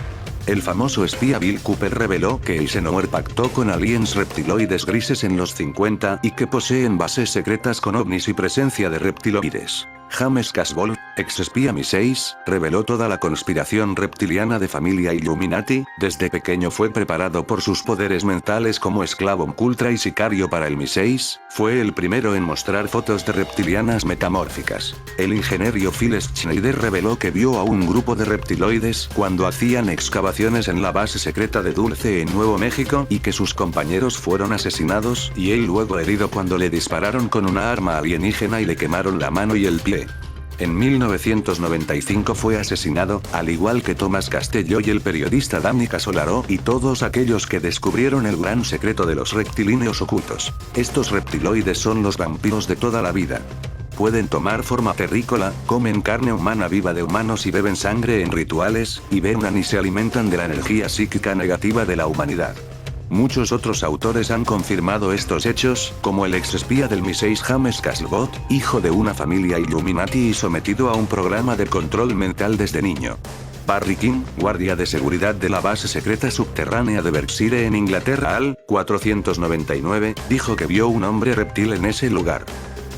El famoso espía Bill Cooper reveló que Eisenhower pactó con aliens reptiloides grises en los 50 y que poseen bases secretas con ovnis y presencia de reptiloides. James Casbolt, ex espía MI6, reveló toda la conspiración reptiliana de familia Illuminati. Desde pequeño fue preparado por sus poderes mentales como esclavo ultra y sicario para el MI6, fue el primero en mostrar fotos de reptilianas metamórficas. El ingeniero Phil Schneider reveló que vio a un grupo de reptiloides cuando hacían excavaciones en la base secreta de Dulce en Nuevo México y que sus compañeros fueron asesinados y él luego herido cuando le dispararon con una arma alienígena y le quemaron la mano y el pie. En 1995 fue asesinado, al igual que Thomas Castello y el periodista Danny Casolaro y todos aquellos que descubrieron el gran secreto de los reptilíneos ocultos. Estos reptiloides son los vampiros de toda la vida. Pueden tomar forma terrícola, comen carne humana viva de humanos y beben sangre en rituales, hibernan y se alimentan de la energía psíquica negativa de la humanidad. Muchos otros autores han confirmado estos hechos, como el ex espía del MI6 James Casbolt, hijo de una familia Illuminati y sometido a un programa de control mental desde niño. Barry King, guardia de seguridad de la base secreta subterránea de Berkshire en Inglaterra al 499, dijo que vio un hombre reptil en ese lugar.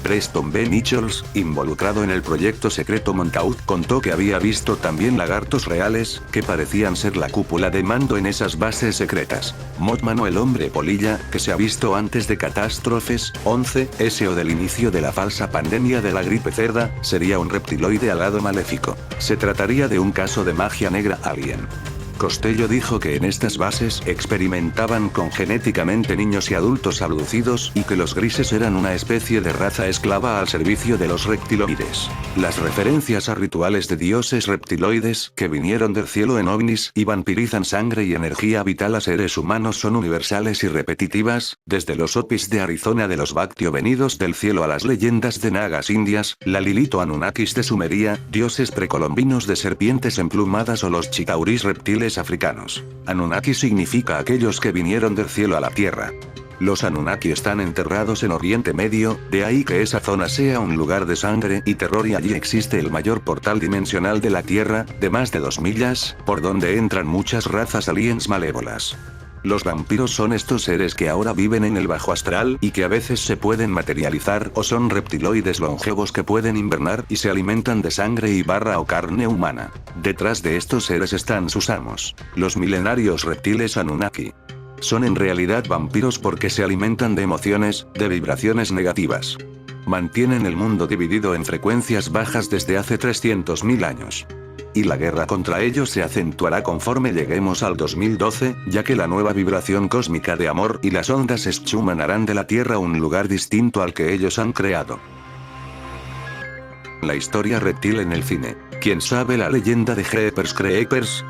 Preston B. Nichols, involucrado en el proyecto secreto Montauk, contó que había visto también lagartos reales, que parecían ser la cúpula de mando en esas bases secretas. Mothman o el hombre polilla, que se ha visto antes de catástrofes, 11S o del inicio de la falsa pandemia de la gripe cerda, sería un reptiloide alado maléfico. Se trataría de un caso de magia negra alien. Costello dijo que en estas bases experimentaban con genéticamente niños y adultos abducidos y que los grises eran una especie de raza esclava al servicio de los reptiloides. Las referencias a rituales de dioses reptiloides que vinieron del cielo en ovnis y vampirizan sangre y energía vital a seres humanos son universales y repetitivas, desde los Hopis de Arizona de los Bactio venidos del cielo a las leyendas de Nagas indias, la Lilith o Anunnakis de Sumeria, dioses precolombinos de serpientes emplumadas o los Chitauris reptiles africanos. Anunnaki significa aquellos que vinieron del cielo a la tierra. Los Anunnaki están enterrados en Oriente Medio, de ahí que esa zona sea un lugar de sangre y terror, y allí existe el mayor portal dimensional de la Tierra, de más de 2 millas, por donde entran muchas razas aliens malévolas. Los vampiros son estos seres que ahora viven en el bajo astral y que a veces se pueden materializar o son reptiloides longevos que pueden invernar y se alimentan de sangre y barra o carne humana. Detrás de estos seres están sus amos, los milenarios reptiles Anunnaki. Son en realidad vampiros porque se alimentan de emociones, de vibraciones negativas. Mantienen el mundo dividido en frecuencias bajas desde hace 300.000 años. Y la guerra contra ellos se acentuará conforme lleguemos al 2012, ya que la nueva vibración cósmica de amor y las ondas Schumann harán de la Tierra un lugar distinto al que ellos han creado. La historia reptil en el cine. ¿Quién sabe la leyenda de Jeepers Creepers?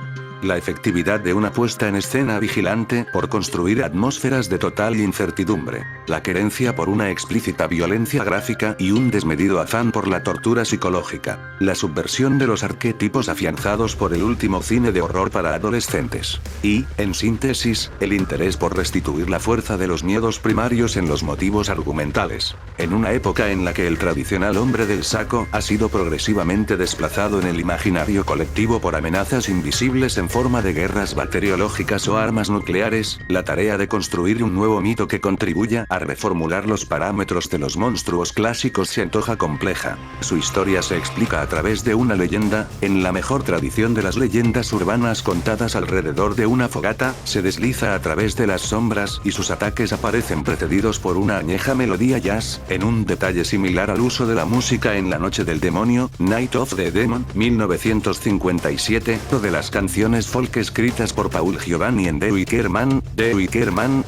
La efectividad de una puesta en escena vigilante por construir atmósferas de total incertidumbre, la querencia por una explícita violencia gráfica y un desmedido afán por la tortura psicológica, la subversión de los arquetipos afianzados por el último cine de horror para adolescentes, y, en síntesis, el interés por restituir la fuerza de los miedos primarios en los motivos argumentales, en una época en la que el tradicional hombre del saco ha sido progresivamente desplazado en el imaginario colectivo por amenazas invisibles en forma de guerras bacteriológicas o armas nucleares, la tarea de construir un nuevo mito que contribuya a reformular los parámetros de los monstruos clásicos se antoja compleja. Su historia se explica a través de una leyenda, en la mejor tradición de las leyendas urbanas contadas alrededor de una fogata, se desliza a través de las sombras y sus ataques aparecen precedidos por una añeja melodía jazz, en un detalle similar al uso de la música en La Noche del Demonio, Night of the Demon, 1957, o de las canciones folk escritas por Paul Giovanni en Dewey Kerman,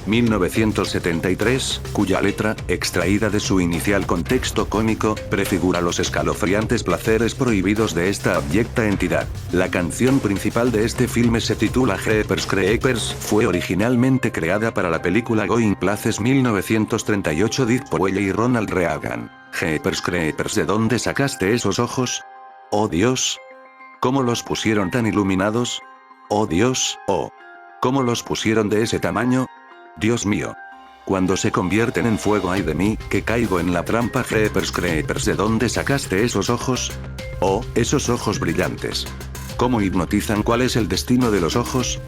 1973, cuya letra, extraída de su inicial contexto cómico, prefigura los escalofriantes placeres prohibidos de esta abyecta entidad. La canción principal de este filme se titula Jeepers Creepers, fue originalmente creada para la película Going Places 1938 Dick Powell y Ronald Reagan. Jeepers Creepers, ¿de dónde sacaste esos ojos? ¡Oh Dios! ¿Cómo los pusieron tan iluminados? ¡Oh Dios! ¡Oh! ¿Cómo los pusieron de ese tamaño? ¡Dios mío! Cuando se convierten en fuego, ay de mí, que caigo en la trampa. Jeepers Creepers, ¿de dónde sacaste esos ojos? ¡Oh, esos ojos brillantes! ¿Cómo hipnotizan? ¿Cuál es el destino de los ojos?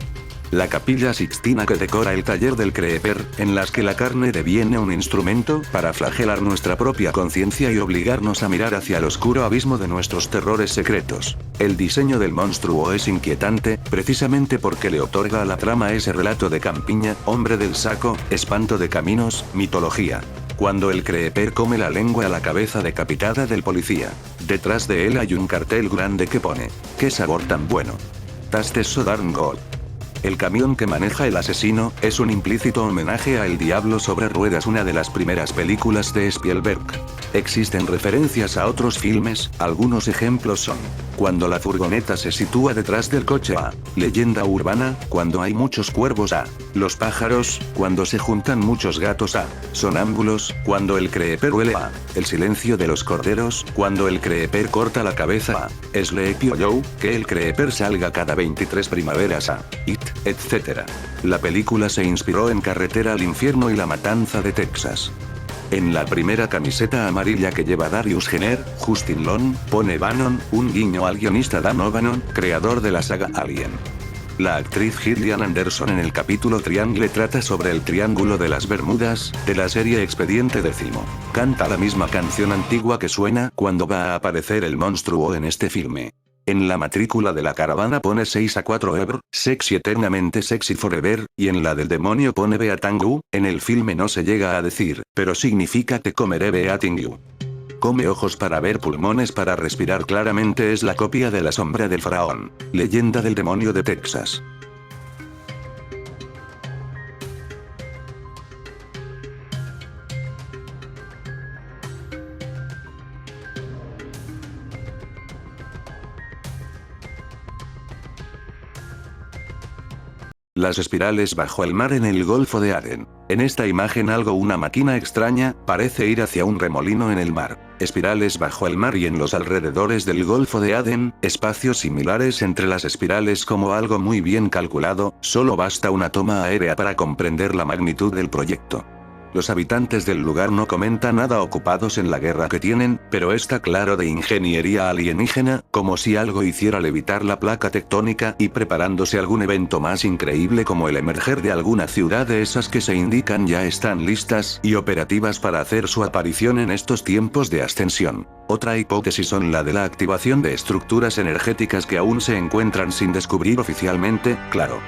La capilla Sixtina que decora el taller del Creeper, en las que la carne deviene un instrumento para flagelar nuestra propia conciencia y obligarnos a mirar hacia el oscuro abismo de nuestros terrores secretos. El diseño del monstruo es inquietante, precisamente porque le otorga a la trama ese relato de campiña, hombre del saco, espanto de caminos, mitología. Cuando el Creeper come la lengua a la cabeza decapitada del policía. Detrás de él hay un cartel grande que pone: ¡qué sabor tan bueno! Tastes so darn good. El camión que maneja el asesino, es un implícito homenaje a El Diablo sobre Ruedas, una de las primeras películas de Spielberg. Existen referencias a otros filmes, algunos ejemplos son: cuando la furgoneta se sitúa detrás del coche A. Leyenda urbana, cuando hay muchos cuervos A. Los pájaros, cuando se juntan muchos gatos A. Sonámbulos, cuando el Creeper huele A. El silencio de los corderos, cuando el Creeper corta la cabeza A. Sleepy Hollow, que el Creeper salga cada 23 primaveras A. It, etc. La película se inspiró en Carretera al Infierno y La Matanza de Texas. En la primera camiseta amarilla que lleva Darius Jenner, Justin Long, pone Bannon, un guiño al guionista Dan O'Bannon, creador de la saga Alien. La actriz Gillian Anderson en el capítulo Triangle trata sobre el Triángulo de las Bermudas, de la serie Expediente Décimo. Canta la misma canción antigua que suena cuando va a aparecer el monstruo en este filme. En la matrícula de la caravana pone 6-4 Ever, Sexy Eternamente Sexy Forever, y en la del demonio pone Beating You. En el filme no se llega a decir, pero significa te comeré Beating You. Come ojos para ver, pulmones para respirar. Claramente es la copia de La Sombra del Faraón. Leyenda del demonio de Texas. Las espirales bajo el mar en el Golfo de Aden. En esta imagen una máquina extraña, parece ir hacia un remolino en el mar. Espirales bajo el mar y en los alrededores del Golfo de Aden, espacios similares entre las espirales como algo muy bien calculado, solo basta una toma aérea para comprender la magnitud del proyecto. Los habitantes del lugar no comentan nada, ocupados en la guerra que tienen, pero está claro de ingeniería alienígena, como si algo hiciera levitar la placa tectónica y preparándose algún evento más increíble como el emerger de alguna ciudad de esas que se indican ya están listas y operativas para hacer su aparición en estos tiempos de ascensión. Otra hipótesis son la de la activación de estructuras energéticas que aún se encuentran sin descubrir oficialmente, claro.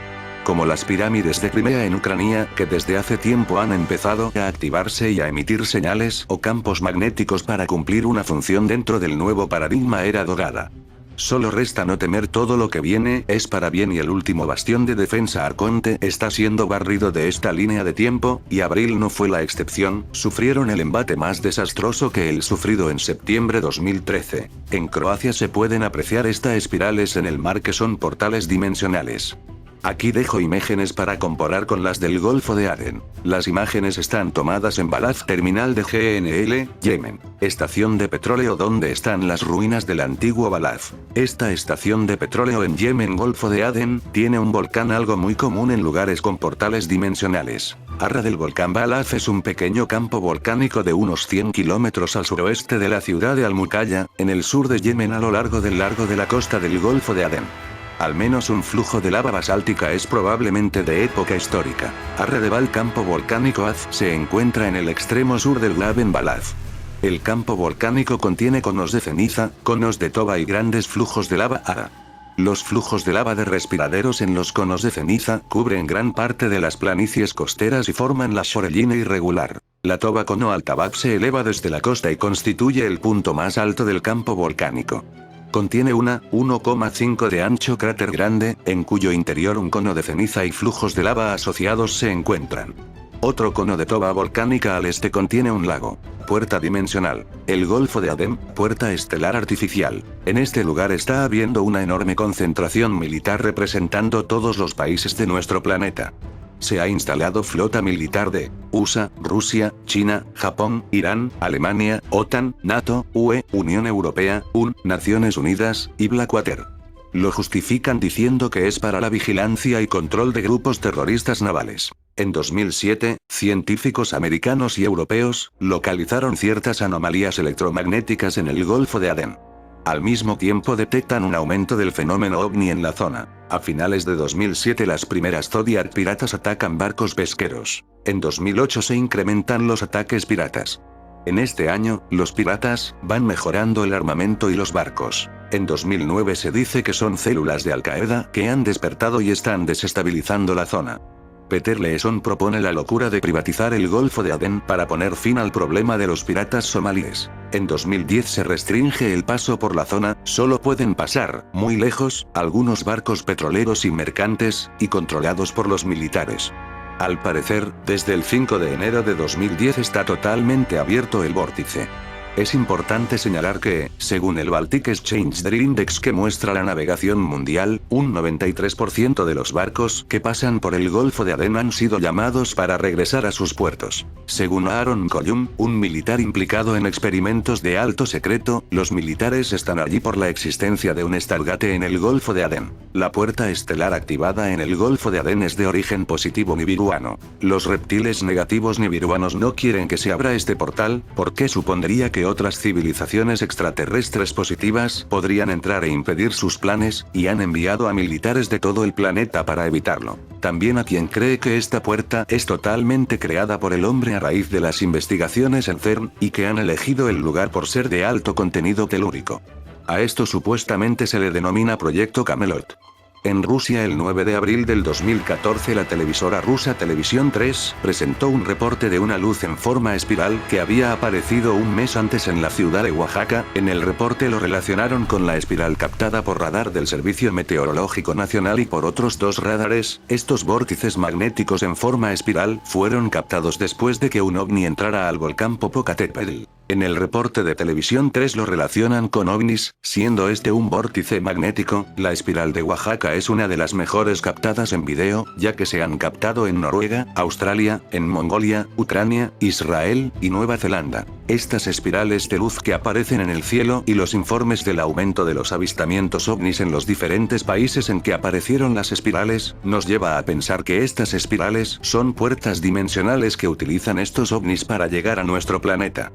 Como las pirámides de Crimea en Ucrania, que desde hace tiempo han empezado a activarse y a emitir señales o campos magnéticos para cumplir una función dentro del nuevo paradigma era dorada. Solo resta no temer, todo lo que viene es para bien y el último bastión de defensa Arconte está siendo barrido de esta línea de tiempo, y Abril no fue la excepción, sufrieron el embate más desastroso que el sufrido en septiembre 2013. En Croacia se pueden apreciar estas espirales en el mar que son portales dimensionales. Aquí dejo imágenes para comparar con las del Golfo de Aden. Las imágenes están tomadas en Balad, terminal de GNL, Yemen. Estación de petróleo donde están las ruinas del antiguo Balad. Esta estación de petróleo en Yemen, Golfo de Aden, tiene un volcán, algo muy común en lugares con portales dimensionales. Arra del volcán Balad es un pequeño campo volcánico de unos 100 kilómetros al suroeste de la ciudad de Al-Mukalla, en el sur de Yemen, a lo largo de la costa del Golfo de Adén. Al menos un flujo de lava basáltica es probablemente de época histórica. Arradeval campo volcánico Az se encuentra en el extremo sur del Graben Balaz. El campo volcánico contiene conos de ceniza, conos de toba y grandes flujos de lava Ara. Los flujos de lava de respiraderos en los conos de ceniza cubren gran parte de las planicies costeras y forman la shorelline irregular. La toba cono Altabab se eleva desde la costa y constituye el punto más alto del campo volcánico. Contiene una 1,5 de ancho cráter grande, en cuyo interior un cono de ceniza y flujos de lava asociados se encuentran. Otro cono de toba volcánica al este contiene un lago. Puerta dimensional. El Golfo de Adén, puerta estelar artificial. En este lugar está habiendo una enorme concentración militar representando todos los países de nuestro planeta. Se ha instalado flota militar de USA, Rusia, China, Japón, Irán, Alemania, OTAN, NATO, UE, Unión Europea, UN, Naciones Unidas, y Blackwater. Lo justifican diciendo que es para la vigilancia y control de grupos terroristas navales. En 2007, científicos americanos y europeos localizaron ciertas anomalías electromagnéticas en el Golfo de Adén. Al mismo tiempo detectan un aumento del fenómeno ovni en la zona. A finales de 2007 las primeras Zodiac piratas atacan barcos pesqueros. En 2008 se incrementan los ataques piratas. En este año, los piratas van mejorando el armamento y los barcos. En 2009 se dice que son células de Al-Qaeda que han despertado y están desestabilizando la zona. Peter Leeson propone la locura de privatizar el Golfo de Adén para poner fin al problema de los piratas somalíes. En 2010 se restringe el paso por la zona, solo pueden pasar, muy lejos, algunos barcos petroleros y mercantes, y controlados por los militares. Al parecer, desde el 5 de enero de 2010 está totalmente abierto el vórtice. Es importante señalar que, según el Baltic Exchange Drill Index que muestra la navegación mundial, un 93% de los barcos que pasan por el Golfo de Adén han sido llamados para regresar a sus puertos. Según Aaron Collum, un militar implicado en experimentos de alto secreto, los militares están allí por la existencia de un Stargate en el Golfo de Adén. La puerta estelar activada en el Golfo de Adén es de origen positivo nibiruano. Los reptiles negativos nibiruanos no quieren que se abra este portal, porque supondría que otras civilizaciones extraterrestres positivas podrían entrar e impedir sus planes, y han enviado a militares de todo el planeta para evitarlo. También a quien cree que esta puerta es totalmente creada por el hombre a raíz de las investigaciones en CERN, y que han elegido el lugar por ser de alto contenido telúrico. A esto supuestamente se le denomina Proyecto Camelot. En Rusia el 9 de abril del 2014 la televisora rusa Televisión 3 presentó un reporte de una luz en forma espiral que había aparecido un mes antes en la ciudad de Oaxaca. En el reporte lo relacionaron con la espiral captada por radar del Servicio Meteorológico Nacional y por otros dos radares. Estos vórtices magnéticos en forma espiral fueron captados después de que un ovni entrara al volcán Popocatépetl. En el reporte de Televisión 3 lo relacionan con ovnis, siendo este un vórtice magnético. La espiral de Oaxaca es una de las mejores captadas en video, ya que se han captado en Noruega, Australia, en Mongolia, Ucrania, Israel, y Nueva Zelanda. Estas espirales de luz que aparecen en el cielo y los informes del aumento de los avistamientos ovnis en los diferentes países en que aparecieron las espirales, nos lleva a pensar que estas espirales son puertas dimensionales que utilizan estos ovnis para llegar a nuestro planeta.